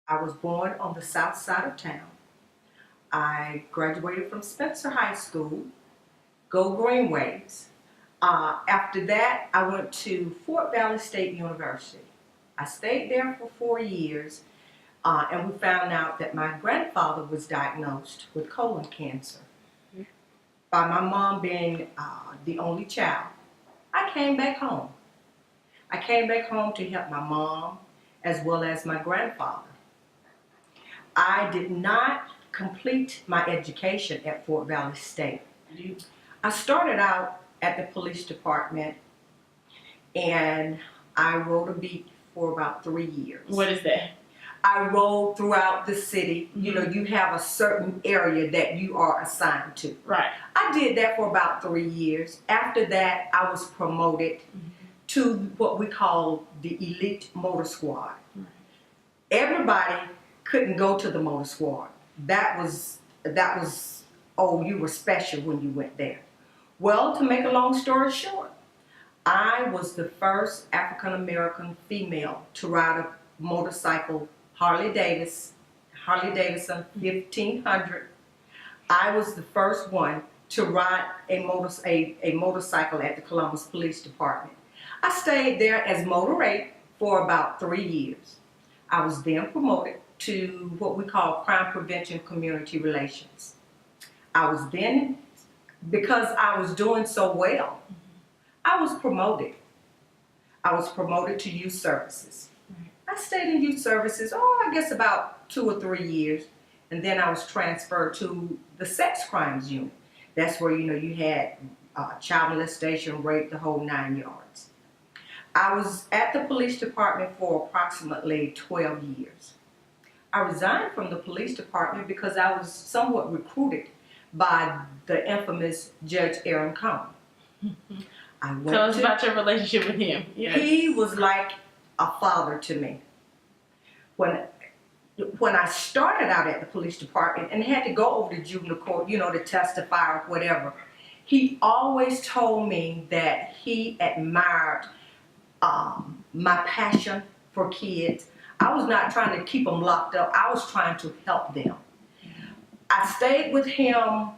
I was born on the south side of town. I graduated from Spencer High School, Go Greenways. After that, I went to Fort Valley State University. I stayed there for 4 years, and we found out that my grandfather was diagnosed with colon cancer. By my mom being the only child, I came back home. I came back home to help my mom as well as my grandfather. I did not complete my education at Fort Valley State. I started out at the police department and I rode a beat for about 3 years. What is that? I rode throughout the city. You know, you have a certain area that you are assigned to. Right. I did that for about 3 years. After that, I was promoted to what we call the elite motor squad. Everybody couldn't go to the motor squad. That was, oh, you were special when you went there. Well, to make a long story short, I was the first African-American female to ride a motorcycle, Harley Davidson 1500. I was the first one to ride a motorcycle at the Columbus Police Department. I stayed there as Motor 8 for about 3 years. I was then promoted to what we call Crime Prevention Community Relations. I was then, because I was doing so well, I was promoted. I was promoted to youth services. I stayed in youth services, I guess about 2 or 3 years, and then I was transferred to the sex crimes unit. That's where, you had child molestation, rape, the whole 9 yards. I was at the police department for approximately 12 years. I resigned from the police department because I was somewhat recruited by the infamous Judge Aaron Cohn. Tell us about your relationship with him. Yes. He was like a father to me. When I started out at the police department and had to go over to juvenile court, to testify or whatever, he always told me that he admired my passion for kids. I was not trying to keep them locked up. I was trying to help them. I stayed with him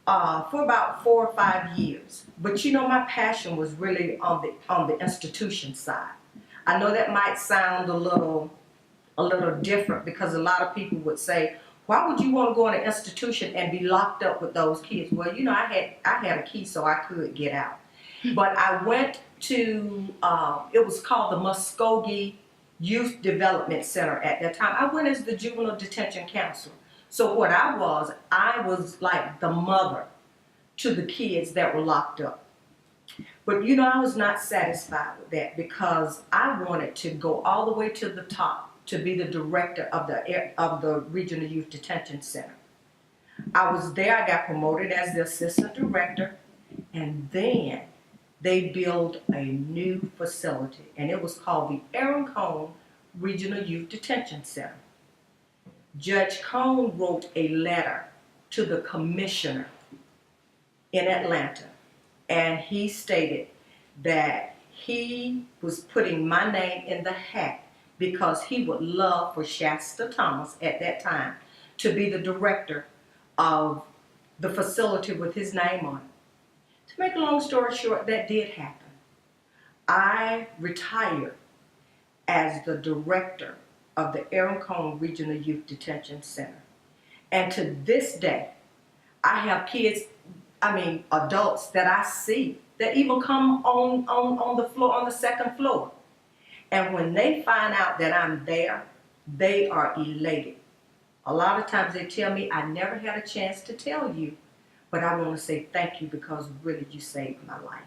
for about 4 or 5 years. But my passion was really on the institution side. I know that might sound a little different because a lot of people would say, why would you want to go in an institution and be locked up with those kids? Well, I had a key so I could get out. But I went to, it was called the Muscogee Youth Development Center at that time. I went as the juvenile detention counselor. So what I was like the mother to the kids that were locked up. But I was not satisfied with that because I wanted to go all the way to the top to be the director of the Regional Youth Detention Center. I was there, I got promoted as the assistant director, and then they built a new facility, and it was called the Aaron Cohn Regional Youth Detention Center. Judge Cohn wrote a letter to the commissioner in Atlanta, and he stated that he was putting my name in the hat because he would love for Shasta Thomas at that time to be the director of the facility with his name on it. To make a long story short, that did happen. I retired as the director of the Aaron Cohn Regional Youth Detention Center. And to this day, I have kids, adults that I see that even come on the floor, on the second floor. And when they find out that I'm there, they are elated. A lot of times they tell me, I never had a chance to tell you, but I want to say thank you because really you saved my life.